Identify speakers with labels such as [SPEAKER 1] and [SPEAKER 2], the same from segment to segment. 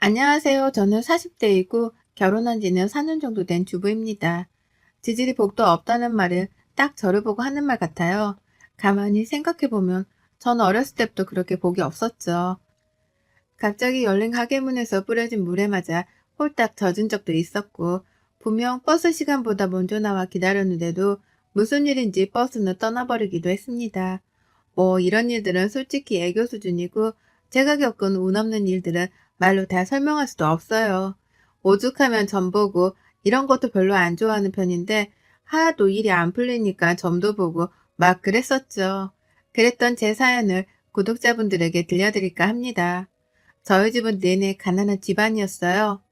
[SPEAKER 1] 안녕하세요. 저는 40대이고 결혼한 지는 4년 정도 된 주부입니다. 지질이 복도 없다는 말은 딱 저를 보고 하는 말 같아요. 가만히 생각해보면 전 어렸을 때부터 그렇게 복이 없었죠. 갑자기 열린 가게 문에서 뿌려진 물에 맞아 홀딱 젖은 적도 있었고, 분명 버스 시간보다 먼저 나와 기다렸는데도 무슨 일인지 버스는 떠나버리기도 했습니다. 뭐 이런 일들은 솔직히 애교 수준이고, 제가 겪은 운 없는 일들은 말로 다 설명할 수도 없어요. 오죽하면 점 보고 이런 것도 별로 안 좋아하는 편인데, 하나도 일이 안 풀리니까 점도 보고 막 그랬었죠. 그랬던 제 사연을 구독자분들에게 들려드릴까 합니다. 저희 집은 내내 가난한 집안이었어요.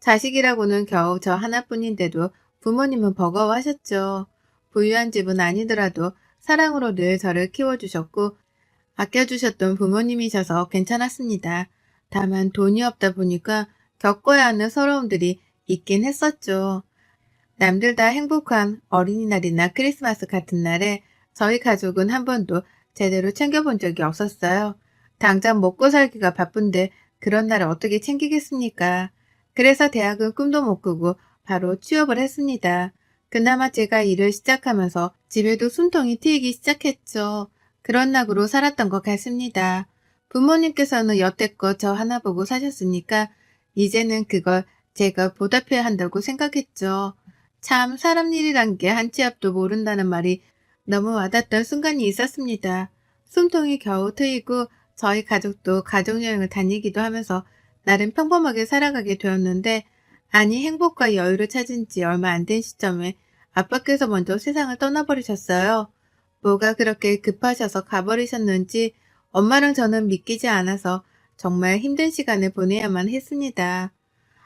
[SPEAKER 1] 자식이라고는 겨우 저 하나뿐인데도 부모님은 버거워하셨죠. 부유한 집은 아니더라도 사랑으로 늘 저를 키워주셨고 아껴주셨던 부모님이셔서 괜찮았습니다. 다만 돈이 없다 보니까 겪어야 하는 서러움들이 있긴 했었죠. 남들 다 행복한 어린이날이나 크리스마스 같은 날에 저희 가족은 한 번도 제대로 챙겨본 적이 없었어요. 당장 먹고 살기가 바쁜데 그런 날을 어떻게 챙기겠습니까? 그래서 대학은 꿈도 못 꾸고 바로 취업을 했습니다. 그나마 제가 일을 시작하면서 집에도 숨통이 트이기 시작했죠. 그런 낙으로 살았던 것 같습니다. 부모님께서는 여태껏 저 하나 보고 사셨으니까 이제는 그걸 제가 보답해야 한다고 생각했죠. 참 사람 일이란 게 한치 앞도 모른다는 말이 너무 와닿던 순간이 있었습니다. 숨통이 겨우 트이고 저희 가족도 가족여행을 다니기도 하면서 나름 평범하게 살아가게 되었는데, 아니 행복과 여유를 찾은 지 얼마 안 된 시점에 아빠께서 먼저 세상을 떠나버리셨어요. 뭐가 그렇게 급하셔서 가버리셨는지 엄마랑 저는 믿기지 않아서 정말 힘든 시간을 보내야만 했습니다.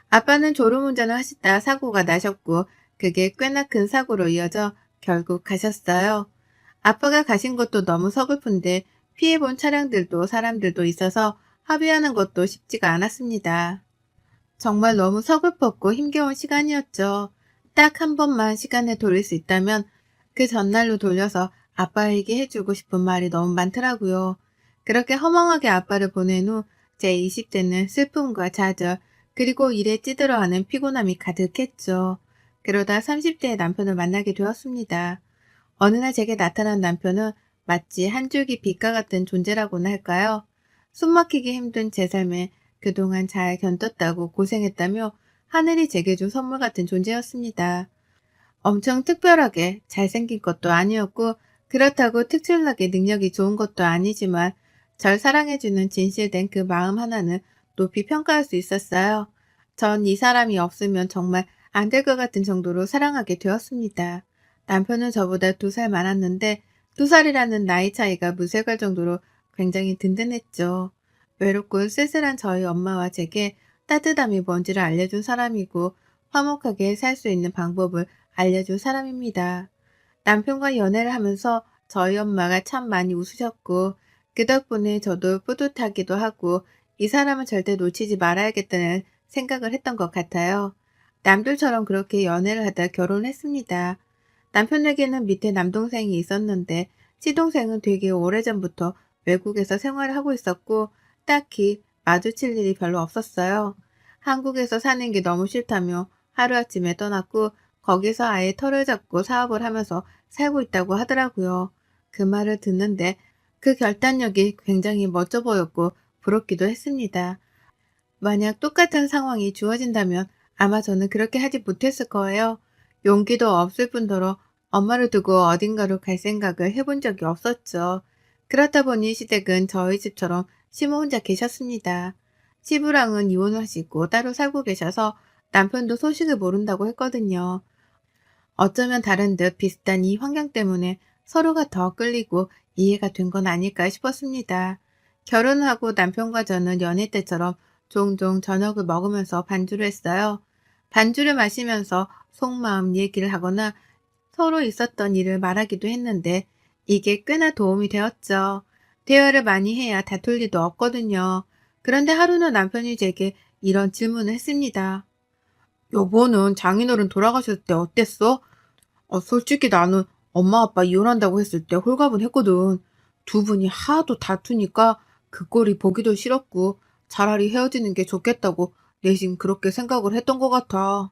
[SPEAKER 1] 아빠는 졸음운전을 하시다 사고가 나셨고, 그게 꽤나 큰 사고로 이어져 결국 가셨어요. 아빠가 가신 것도 너무 서글픈데 피해본 차량들도 사람들도 있어서 합의하는 것도 쉽지가 않았습니다. 정말 너무 서글펐고 힘겨운 시간이었죠. 딱 한 번만 시간을 돌릴 수 있다면 그 전날로 돌려서 아빠에게 해주고 싶은 말이 너무 많더라고요. 그렇게 허망하게 아빠를 보낸 후 제 20대는 슬픔과 좌절, 그리고 일에 찌들어하는 피곤함이 가득했죠. 그러다 30대의 남편을 만나게 되었습니다. 어느 날 제게 나타난 남편은 마치 한 줄기 빛과 같은 존재라고나 할까요? 숨막히기 힘든 제 삶에 그동안 잘 견뎠다고 고생했다며 하늘이 제게 준 선물 같은 존재였습니다. 엄청 특별하게 잘생긴 것도 아니었고, 그렇다고 특출나게 능력이 좋은 것도 아니지만 절 사랑해주는 진실된 그 마음 하나는 높이 평가할 수 있었어요. 전 이 사람이 없으면 정말 안 될 것 같은 정도로 사랑하게 되었습니다. 남편은 저보다 2살 많았는데 2살이라는 나이 차이가 무색할 정도로 굉장히 든든했죠. 외롭고 쓸쓸한 저희 엄마와 제게 따뜻함이 뭔지를 알려준 사람이고, 화목하게 살 수 있는 방법을 알려준 사람입니다. 남편과 연애를 하면서 저희 엄마가 참 많이 웃으셨고, 그 덕분에 저도 뿌듯하기도 하고 이 사람은 절대 놓치지 말아야겠다는 생각을 했던 것 같아요. 남들처럼 그렇게 연애를 하다 결혼했습니다. 남편에게는 밑에 남동생이 있었는데 시동생은 되게 오래전부터 외국에서 생활을 하고 있었고 딱히 마주칠 일이 별로 없었어요. 한국에서 사는 게 너무 싫다며 하루아침에 떠났고 거기서 아예 터를 잡고 사업을 하면서 살고 있다고 하더라고요. 그 말을 듣는데 그 결단력이 굉장히 멋져 보였고 부럽기도 했습니다. 만약 똑같은 상황이 주어진다면 아마 저는 그렇게 하지 못했을 거예요. 용기도 없을 뿐더러 엄마를 두고 어딘가로 갈 생각을 해본 적이 없었죠. 그렇다 보니 시댁은 저희 집처럼 시모 혼자 계셨습니다. 시부랑은 이혼하시고 따로 살고 계셔서 남편도 소식을 모른다고 했거든요. 어쩌면 다른 듯 비슷한 이 환경 때문에 서로가 더 끌리고 이해가 된 건 아닐까 싶었습니다. 결혼하고 남편과 저는 연애 때처럼 종종 저녁을 먹으면서 반주를 했어요. 반주를 마시면서 속마음 얘기를 하거나 서로 있었던 일을 말하기도 했는데 이게 꽤나 도움이 되었죠. 대화를 많이 해야 다툴 일도 없거든요. 그런데 하루는 남편이 제게 이런 질문을 했습니다. 여보는 장인어른 돌아가셨을 때 어땠어? 솔직히 나는 엄마 아빠 이혼한다고 했을 때 홀가분했거든. 두 분이 하도 다투니까 그 꼴이 보기도 싫었고 차라리 헤어지는 게 좋겠다고 내심 그렇게 생각을 했던 것 같아.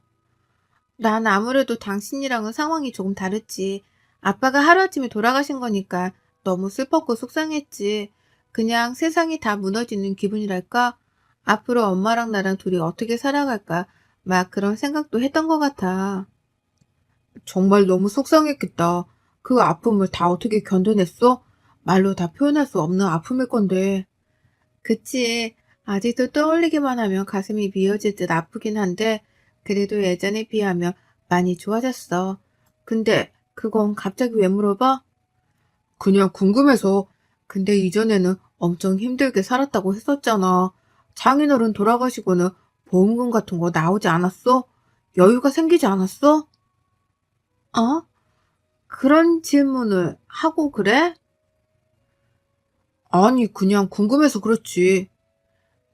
[SPEAKER 1] 난 아무래도 당신이랑은 상황이 조금 다르지. 아빠가 하루아침에 돌아가신 거니까 너무 슬펐고 속상했지. 그냥 세상이 다 무너지는 기분이랄까? 앞으로 엄마랑 나랑 둘이 어떻게 살아갈까? 막 그런 생각도 했던 것 같아. 정말 너무 속상했겠다. 그 아픔을 다 어떻게 견뎌냈어? 말로 다 표현할 수 없는 아픔일 건데. 그치. 아직도 떠올리기만 하면 가슴이 미어질 듯 아프긴 한데, 그래도 예전에 비하면 많이 좋아졌어. 근데 그건 갑자기 왜 물어봐? 그냥 궁금해서. 근데 이전에는 엄청 힘들게 살았다고 했었잖아. 장인어른 돌아가시고는 보험금 같은 거 나오지 않았어? 여유가 생기지 않았어? 어? 그런 질문을 하고 그래? 아니, 그냥 궁금해서 그렇지.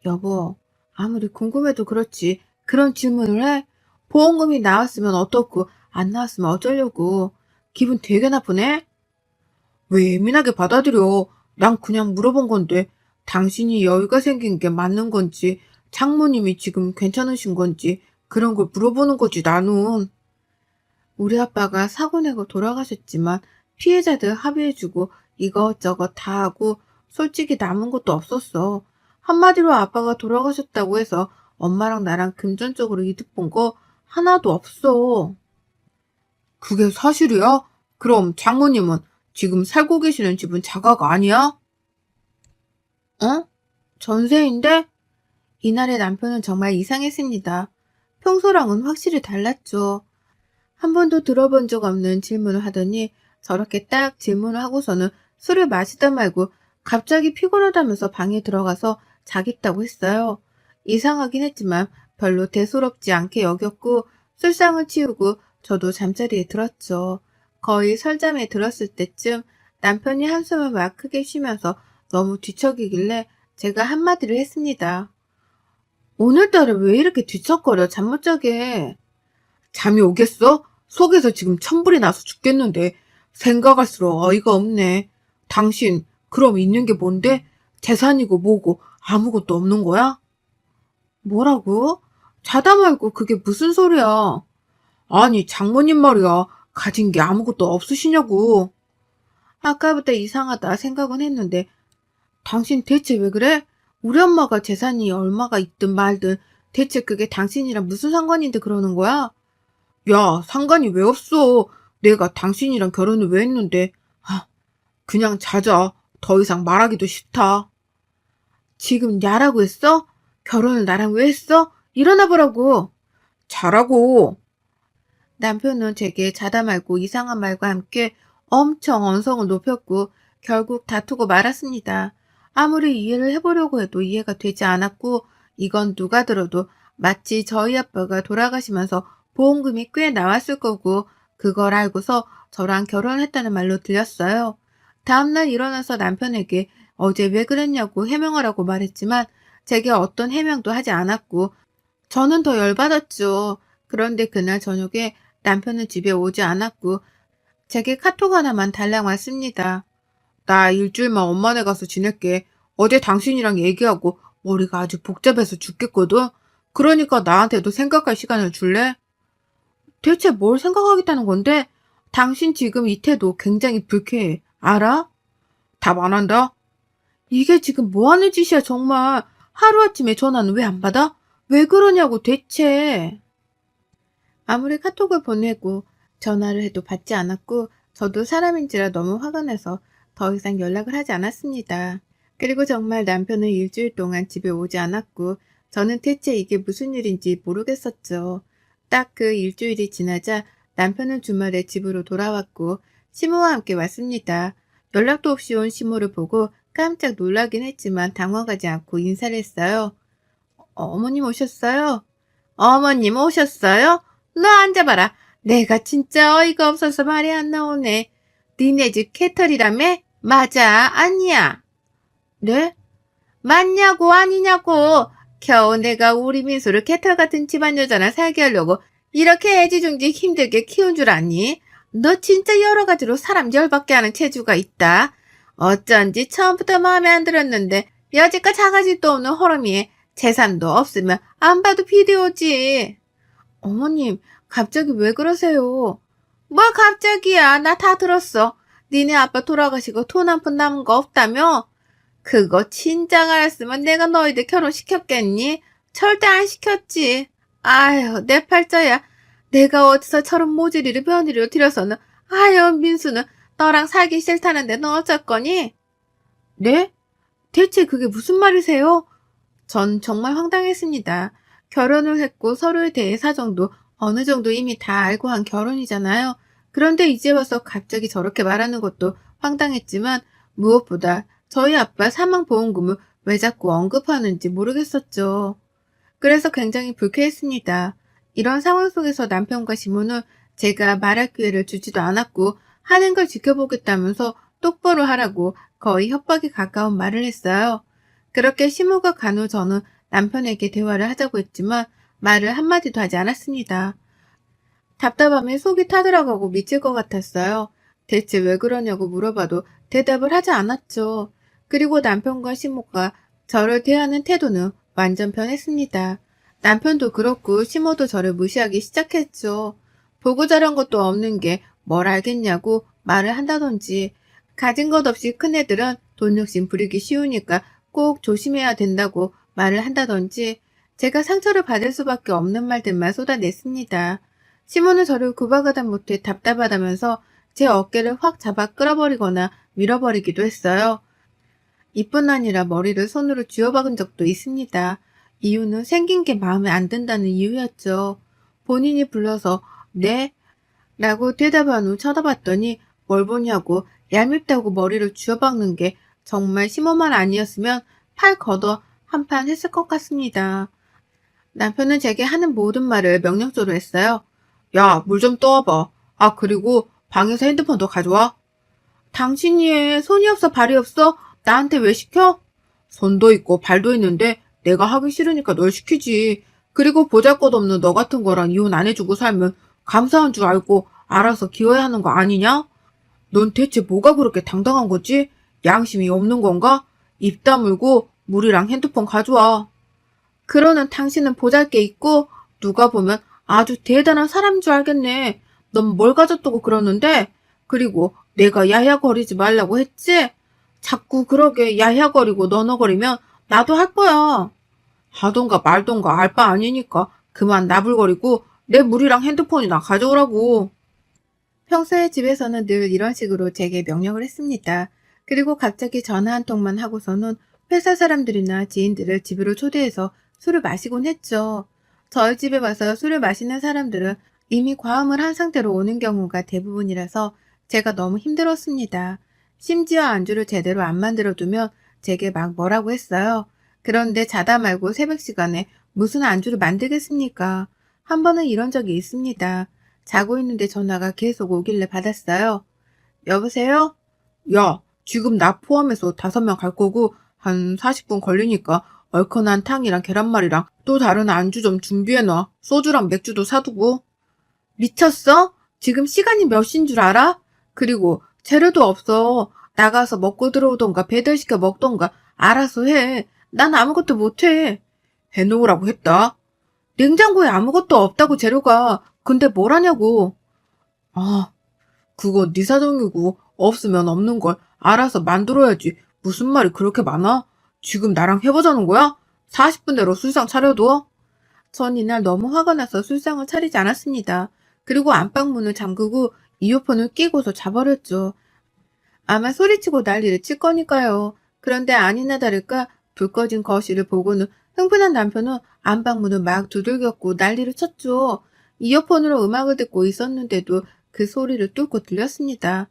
[SPEAKER 1] 여보, 아무리 궁금해도 그렇지. 그런 질문을 해? 보험금이 나왔으면 어떻고, 안 나왔으면 어쩌려고. 기분 되게 나쁘네? 왜 예민하게 받아들여? 난 그냥 물어본 건데, 당신이 여유가 생긴 게 맞는 건지, 장모님이 지금 괜찮으신 건지, 그런 걸 물어보는 거지, 나는. 우리 아빠가 사고 내고 돌아가셨지만, 피해자들 합의해주고, 이것저것 다 하고, 솔직히 남은 것도 없었어. 한마디로 아빠가 돌아가셨다고 해서 엄마랑 나랑 금전적으로 이득 본 거 하나도 없어. 그게 사실이야? 그럼 장모님은 지금 살고 계시는 집은 자가가 아니야? 어? 전세인데? 이날의 남편은 정말 이상했습니다. 평소랑은 확실히 달랐죠. 한 번도 들어본 적 없는 질문을 하더니 저렇게 딱 질문을 하고서는 술을 마시다 말고 갑자기 피곤하다면서 방에 들어가서 자겠다고 했어요. 이상하긴 했지만 별로 대수롭지 않게 여겼고 술상을 치우고 저도 잠자리에 들었죠. 거의 설잠에 들었을 때쯤 남편이 한숨을 막 크게 쉬면서 너무 뒤척이길래 제가 한마디를 했습니다. 오늘따라 왜 이렇게 뒤척거려 잠 못 자게. 잠이 오겠어? 속에서 지금 천불이 나서 죽겠는데 생각할수록 어이가 없네. 당신 그럼 있는 게 뭔데? 재산이고 뭐고 아무것도 없는 거야? 뭐라고? 자다 말고 그게 무슨 소리야? 아니 장모님 말이야. 가진 게 아무것도 없으시냐고. 아까부터 이상하다 생각은 했는데 당신 대체 왜 그래? 우리 엄마가 재산이 얼마가 있든 말든 대체 그게 당신이랑 무슨 상관인데 그러는 거야? 야, 상관이 왜 없어? 내가 당신이랑 결혼을 왜 했는데. 아, 그냥 자자. 더 이상 말하기도 싫다. 지금 야라고 했어? 결혼을 나랑 왜 했어? 일어나 보라고. 자라고. 남편은 제게 자다 말고 이상한 말과 함께 엄청 언성을 높였고 결국 다투고 말았습니다. 아무리 이해를 해보려고 해도 이해가 되지 않았고 이건 누가 들어도 마치 저희 아빠가 돌아가시면서 보험금이 꽤 나왔을 거고 그걸 알고서 저랑 결혼했다는 말로 들렸어요. 다음날 일어나서 남편에게 어제 왜 그랬냐고 해명하라고 말했지만 제게 어떤 해명도 하지 않았고 저는 더 열받았죠. 그런데 그날 저녁에 남편은 집에 오지 않았고 제게 카톡 하나만 달랑 왔습니다. 나 일주일만 엄마네 가서 지낼게. 어제 당신이랑 얘기하고 머리가 아주 복잡해서 죽겠거든. 그러니까 나한테도 생각할 시간을 줄래? 대체 뭘 생각하겠다는 건데? 당신 지금 이 태도 굉장히 불쾌해. 알아? 답 안 한다? 이게 지금 뭐 하는 짓이야 정말. 하루아침에 전화는 왜 안 받아? 왜 그러냐고 대체. 아무리 카톡을 보내고 전화를 해도 받지 않았고 저도 사람인지라 너무 화가 나서 더 이상 연락을 하지 않았습니다. 그리고 정말 남편은 일주일 동안 집에 오지 않았고 저는 대체 이게 무슨 일인지 모르겠었죠. 딱 그 일주일이 지나자 남편은 주말에 집으로 돌아왔고 시모와 함께 왔습니다. 연락도 없이 온 시모를 보고 깜짝 놀라긴 했지만 당황하지 않고 인사를 했어요. 어머님 오셨어요? 어머님 오셨어요? 너 앉아봐라. 내가 진짜 어이가 없어서 말이 안 나오네. 니네 집 캐털이라며? 맞아, 아니야. 네? 맞냐고, 아니냐고. 겨우 내가 우리 민수를 캐털 같은 집안 여자나 살게 하려고 이렇게 애지중지 힘들게 키운 줄 아니? 너 진짜 여러 가지로 사람 열받게 하는 재주가 있다. 어쩐지 처음부터 마음에 안 들었는데 여지껏 작아질도 없는 호러미에 재산도 없으면 안 봐도 비디오지. 어머님, 갑자기 왜 그러세요? 뭐 갑자기야, 나 다 들었어. 니네 아빠 돌아가시고 돈 한 푼 남은 거 없다며? 그거 진작 알았으면 내가 너희들 결혼시켰겠니? 절대 안 시켰지. 아유, 내 팔자야. 내가 어디서 저런 모질이를 며느리로 들여서는, 아유, 민수는 너랑 살기 싫다는데 너 어쩔 거니? 네? 대체 그게 무슨 말이세요? 전 정말 황당했습니다. 결혼을 했고 서로에 대해 사정도 어느 정도 이미 다 알고 한 결혼이잖아요. 그런데 이제 와서 갑자기 저렇게 말하는 것도 황당했지만 무엇보다 저희 아빠 사망보험금을 왜 자꾸 언급하는지 모르겠었죠. 그래서 굉장히 불쾌했습니다. 이런 상황 속에서 남편과 시모는 제가 말할 기회를 주지도 않았고 하는 걸 지켜보겠다면서 똑바로 하라고 거의 협박에 가까운 말을 했어요. 그렇게 시모가 간 후 저는 남편에게 대화를 하자고 했지만 말을 한마디도 하지 않았습니다. 답답함에 속이 타들어가고 미칠 것 같았어요. 대체 왜 그러냐고 물어봐도 대답을 하지 않았죠. 그리고 남편과 시모가 저를 대하는 태도는 완전 변했습니다. 남편도 그렇고 시모도 저를 무시하기 시작했죠. 보고 자란 것도 없는 게 뭘 알겠냐고 말을 한다든지 가진 것 없이 큰애들은 돈 욕심 부리기 쉬우니까 꼭 조심해야 된다고 말을 한다든지 제가 상처를 받을 수밖에 없는 말들만 쏟아냈습니다. 시모는 저를 구박하다 못해 답답하다면서 제 어깨를 확 잡아 끌어버리거나 밀어버리기도 했어요. 이뿐 아니라 머리를 손으로 쥐어박은 적도 있습니다. 이유는 생긴 게 마음에 안 든다는 이유였죠. 본인이 불러서 네? 라고 대답한 후 쳐다봤더니 뭘 보냐고 얄밉다고 머리를 쥐어박는 게 정말 심오만 아니었으면 팔 걷어 한판 했을 것 같습니다. 남편은 제게 하는 모든 말을 명령조로 했어요. 야, 물 좀 떠와봐. 아, 그리고 방에서 핸드폰도 가져와. 당신이 해. 손이 없어 발이 없어? 나한테 왜 시켜? 손도 있고 발도 있는데 내가 하기 싫으니까 널 시키지. 그리고 보잘것없는 너 같은 거랑 이혼 안 해주고 살면 감사한 줄 알고 알아서 기어야 하는 거 아니냐? 넌 대체 뭐가 그렇게 당당한 거지? 양심이 없는 건가? 입 다물고 물이랑 핸드폰 가져와. 그러는 당신은 보잘게 있고 누가 보면 아주 대단한 사람인 줄 알겠네. 넌 뭘 가졌다고 그러는데? 그리고 내가 야야거리지 말라고 했지? 자꾸 그러게 야야거리고 너너거리면 나도 할 거야. 하던가 말던가 알 바 아니니까 그만 나불거리고 내 물이랑 핸드폰이나 가져오라고. 평소에 집에서는 늘 이런 식으로 제게 명령을 했습니다. 그리고 갑자기 전화 한 통만 하고서는 회사 사람들이나 지인들을 집으로 초대해서 술을 마시곤 했죠. 저희 집에 와서 술을 마시는 사람들은 이미 과음을 한 상태로 오는 경우가 대부분이라서 제가 너무 힘들었습니다. 심지어 안주를 제대로 안 만들어두면 제게 막 뭐라고 했어요. 그런데 자다 말고 새벽 시간에 무슨 안주를 만들겠습니까? 한 번은 이런 적이 있습니다. 자고 있는데 전화가 계속 오길래 받았어요. 여보세요? 야, 지금 나 포함해서 5명 갈 거고 한 40분 걸리니까 얼큰한 탕이랑 계란말이랑 또 다른 안주 좀 준비해놔. 소주랑 맥주도 사두고. 미쳤어? 지금 시간이 몇 시인 줄 알아? 그리고 재료도 없어. 나가서 먹고 들어오던가 배달시켜 먹던가 알아서 해. 난 아무것도 못해. 해놓으라고 했다. 냉장고에 아무것도 없다고 재료가. 근데 뭘 하냐고. 아, 그거 네 사정이고 없으면 없는 걸 알아서 만들어야지. 무슨 말이 그렇게 많아? 지금 나랑 해보자는 거야? 40분 내로 술상 차려둬? 전 이날 너무 화가 나서 술상을 차리지 않았습니다. 그리고 안방문을 잠그고 이어폰을 끼고서 자버렸죠. 아마 소리치고 난리를 칠 거니까요. 그런데 아니나 다를까 불 꺼진 거실을 보고는 흥분한 남편은 안방문을 막 두들겼고 난리를 쳤죠. 이어폰으로 음악을 듣고 있었는데도 그 소리를 뚫고 들렸습니다.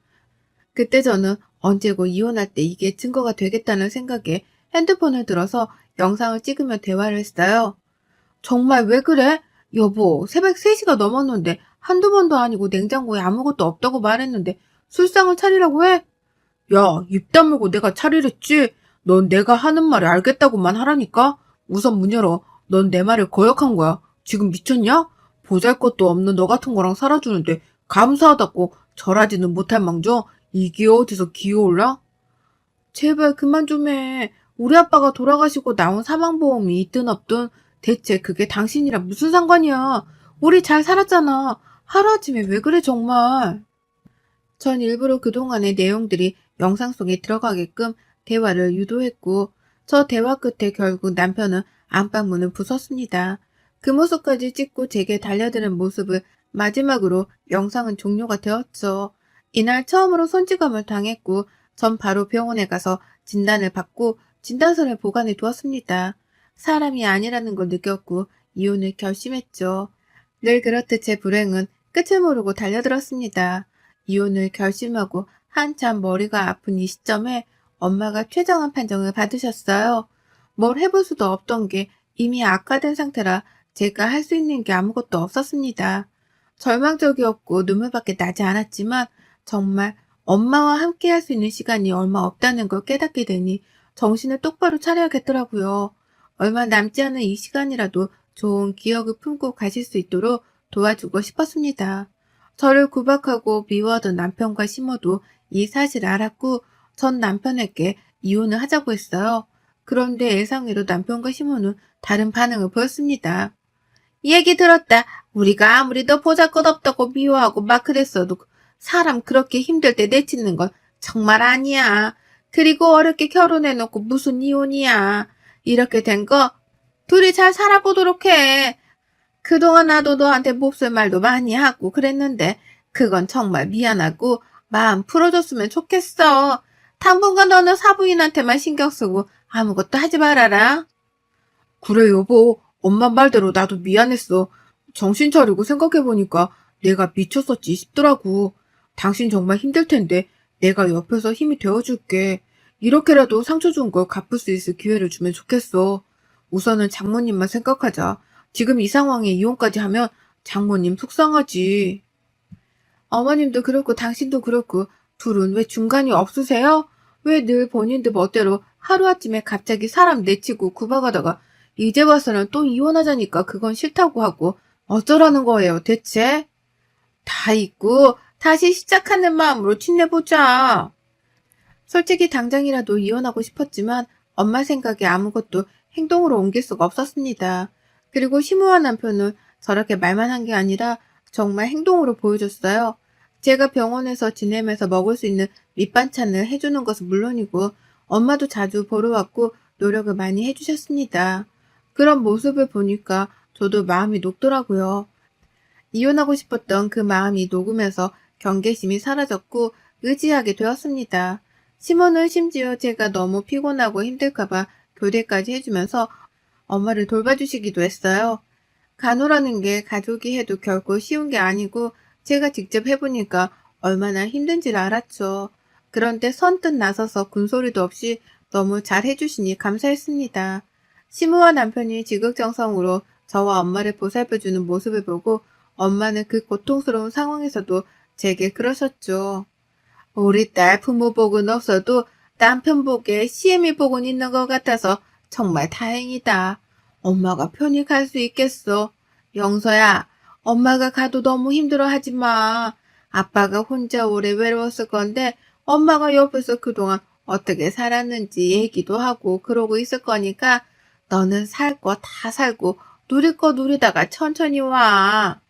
[SPEAKER 1] 그때 저는 언제고 이혼할 때 이게 증거가 되겠다는 생각에 핸드폰을 들어서 영상을 찍으며 대화를 했어요. 정말 왜 그래? 여보, 새벽 3시가 넘었는데 한두 번도 아니고 냉장고에 아무것도 없다고 말했는데 술상을 차리라고 해? 야, 입 다물고 내가 차리랬지? 넌 내가 하는 말을 알겠다고만 하라니까? 우선 문 열어. 넌 내 말을 거역한 거야. 지금 미쳤냐? 보잘것도 없는 너 같은 거랑 살아주는데 감사하다고 절하지는 못할 망정 이게 어디서 기어올라? 제발 그만 좀 해. 우리 아빠가 돌아가시고 나온 사망보험이 있든 없든 대체 그게 당신이랑 무슨 상관이야? 우리 잘 살았잖아. 하루아침에 왜 그래 정말. 전 일부러 그동안의 내용들이 영상 속에 들어가게끔 대화를 유도했고 저 대화 끝에 결국 남편은 안방문을 부쉈습니다. 그 모습까지 찍고 제게 달려드는 모습을 마지막으로 영상은 종료가 되었죠. 이날 처음으로 손찌검을 당했고 전 바로 병원에 가서 진단을 받고 진단서를 보관해 두었습니다. 사람이 아니라는 걸 느꼈고 이혼을 결심했죠. 늘 그렇듯 제 불행은 끝을 모르고 달려들었습니다. 이혼을 결심하고 한참 머리가 아픈 이 시점에 엄마가 최정한 판정을 받으셨어요. 뭘 해볼 수도 없던 게 이미 악화된 상태라 제가 할 수 있는 게 아무것도 없었습니다. 절망적이었고 눈물밖에 나지 않았지만 정말 엄마와 함께 할 수 있는 시간이 얼마 없다는 걸 깨닫게 되니 정신을 똑바로 차려야겠더라고요. 얼마 남지 않은 이 시간이라도 좋은 기억을 품고 가실 수 있도록 도와주고 싶었습니다. 저를 구박하고 미워하던 남편과 시모도 이 사실을 알았고 전 남편에게 이혼을 하자고 했어요. 그런데 예상외로 남편과 시모는 다른 반응을 보였습니다. 얘기 들었다. 우리가 아무리 너 보잘것없다고 미워하고 막 그랬어도 사람 그렇게 힘들 때 내치는 건 정말 아니야. 그리고 어렵게 결혼해놓고 무슨 이혼이야. 이렇게 된 거 둘이 잘 살아보도록 해. 그동안 나도 너한테 몹쓸 말도 많이 하고 그랬는데 그건 정말 미안하고 마음 풀어줬으면 좋겠어. 당분간 너는 사부인한테만 신경 쓰고 아무것도 하지 말아라. 그래 여보, 엄마 말대로 나도 미안했어. 정신 차리고 생각해보니까 내가 미쳤었지 싶더라고. 당신 정말 힘들 텐데 내가 옆에서 힘이 되어줄게. 이렇게라도 상처 준 걸 갚을 수 있을 기회를 주면 좋겠어. 우선은 장모님만 생각하자. 지금 이 상황에 이혼까지 하면 장모님 속상하지. 어머님도 그렇고 당신도 그렇고 둘은 왜 중간이 없으세요? 왜 늘 본인들 멋대로 하루아침에 갑자기 사람 내치고 구박하다가 이제 와서는 또 이혼하자니까 그건 싫다고 하고 어쩌라는 거예요 대체? 다 잊고 다시 시작하는 마음으로 힘내보자. 솔직히 당장이라도 이혼하고 싶었지만 엄마 생각에 아무것도 행동으로 옮길 수가 없었습니다. 그리고 시무한 남편은 저렇게 말만 한 게 아니라 정말 행동으로 보여줬어요. 제가 병원에서 지내면서 먹을 수 있는 밑반찬을 해주는 것은 물론이고 엄마도 자주 보러 왔고 노력을 많이 해주셨습니다. 그런 모습을 보니까 저도 마음이 녹더라고요. 이혼하고 싶었던 그 마음이 녹으면서 경계심이 사라졌고 의지하게 되었습니다. 시몬은 심지어 제가 너무 피곤하고 힘들까봐 교대까지 해주면서 엄마를 돌봐주시기도 했어요. 간호라는 게 가족이 해도 결코 쉬운 게 아니고 제가 직접 해보니까 얼마나 힘든지를 알았죠. 그런데 선뜻 나서서 군소리도 없이 너무 잘 해주시니 감사했습니다. 시무와 남편이 지극정성으로 저와 엄마를 보살펴주는 모습을 보고 엄마는 그 고통스러운 상황에서도 제게 그러셨죠. 우리 딸 부모 복은 없어도 남편 복에 시애미 복은 있는 것 같아서 정말 다행이다. 엄마가 편히 갈 수 있겠어. 영서야, 엄마가 가도 너무 힘들어하지 마. 아빠가 혼자 오래 외로웠을 건데 엄마가 옆에서 그동안 어떻게 살았는지 얘기도 하고 그러고 있을 거니까 너는 살 거 다 살고 누릴 거 누리다가 천천히 와.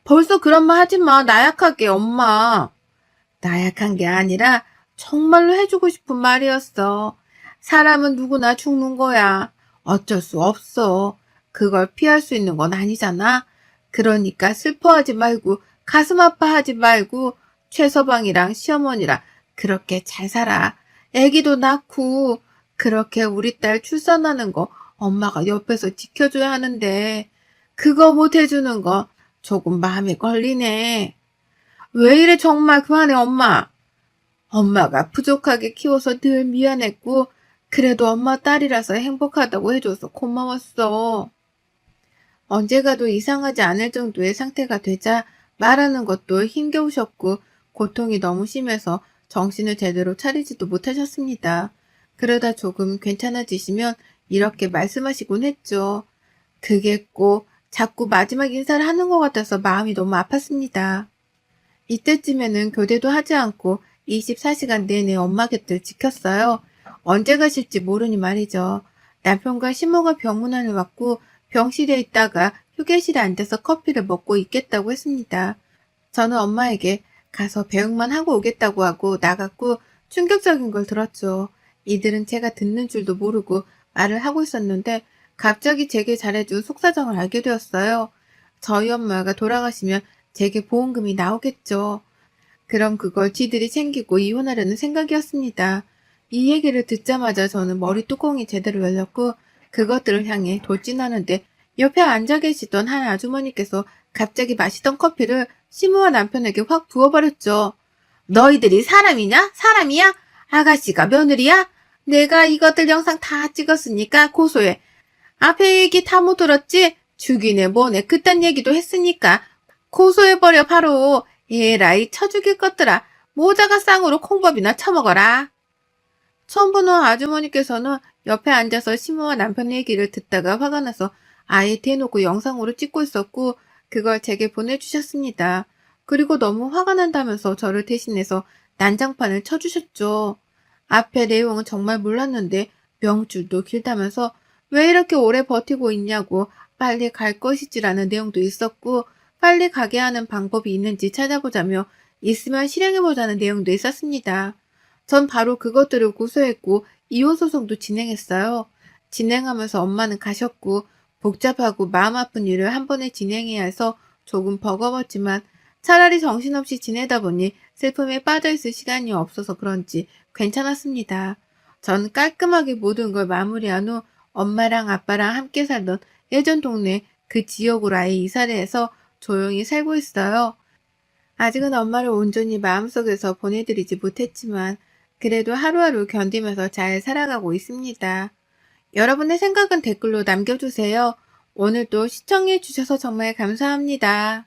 [SPEAKER 1] 벌써 그런 말 하지 마. 나약하게 엄마. 나약한 게 아니라 정말로 해주고 싶은 말이었어. 사람은 누구나 죽는 거야. 어쩔 수 없어. 그걸 피할 수 있는 건 아니잖아. 그러니까 슬퍼하지 말고 가슴 아파하지 말고 최서방이랑 시어머니랑 그렇게 잘 살아. 애기도 낳고 그렇게 우리 딸 출산하는 거 엄마가 옆에서 지켜줘야 하는데 그거 못 해주는 거 조금 마음에 걸리네. 왜 이래 정말 그만해 엄마. 엄마가 부족하게 키워서 늘 미안했고 그래도 엄마 딸이라서 행복하다고 해줘서 고마웠어. 언제 가도 이상하지 않을 정도의 상태가 되자 말하는 것도 힘겨우셨고 고통이 너무 심해서 정신을 제대로 차리지도 못하셨습니다. 그러다 조금 괜찮아지시면 이렇게 말씀하시곤 했죠. 그게 꼭 자꾸 마지막 인사를 하는 것 같아서 마음이 너무 아팠습니다. 이때쯤에는 교대도 하지 않고 24시간 내내 엄마 곁을 지켰어요. 언제 가실지 모르니 말이죠. 남편과 시모가 병문안을 왔고 병실에 있다가 휴게실에 앉아서 커피를 먹고 있겠다고 했습니다. 저는 엄마에게 가서 배웅만 하고 오겠다고 하고 나갔고 충격적인 걸 들었죠. 이들은 제가 듣는 줄도 모르고 말을 하고 있었는데 갑자기 제게 잘해준 속사정을 알게 되었어요. 저희 엄마가 돌아가시면 제게 보험금이 나오겠죠. 그럼 그걸 지들이 챙기고 이혼하려는 생각이었습니다. 이 얘기를 듣자마자 저는 머리 뚜껑이 제대로 열렸고 그것들을 향해 돌진하는데 옆에 앉아 계시던 한 아주머니께서 갑자기 마시던 커피를 시무와 남편에게 확 부어버렸죠. 너희들이 사람이냐? 사람이야? 아가씨가 며느리야? 내가 이것들 영상 다 찍었으니까 고소해. 앞에 얘기 다 못 들었지? 죽이네 뭐네 그딴 얘기도 했으니까 고소해버려 바로. 에라이 쳐 죽일 것들아. 모자가 쌍으로 콩밥이나 쳐먹어라. 처음 보는 아주머니께서는 옆에 앉아서 시모와 남편 얘기를 듣다가 화가 나서 아예 대놓고 영상으로 찍고 있었고 그걸 제게 보내주셨습니다. 그리고 너무 화가 난다면서 저를 대신해서 난장판을 쳐주셨죠. 앞에 내용은 정말 몰랐는데 명줄도 길다면서 왜 이렇게 오래 버티고 있냐고 빨리 갈 것이지라는 내용도 있었고 빨리 가게 하는 방법이 있는지 찾아보자며 있으면 실행해보자는 내용도 있었습니다. 전 바로 그것들을 고소했고 이혼소송도 진행했어요. 진행하면서 엄마는 가셨고 복잡하고 마음 아픈 일을 한 번에 진행해야 해서 조금 버거웠지만 차라리 정신없이 지내다 보니 슬픔에 빠져있을 시간이 없어서 그런지 괜찮았습니다. 전 깔끔하게 모든 걸 마무리한 후 엄마랑 아빠랑 함께 살던 예전 동네 그 지역으로 아예 이사를 해서 조용히 살고 있어요. 아직은 엄마를 온전히 마음속에서 보내드리지 못했지만 그래도 하루하루 견디면서 잘 살아가고 있습니다. 여러분의 생각은 댓글로 남겨주세요. 오늘도 시청해주셔서 정말 감사합니다.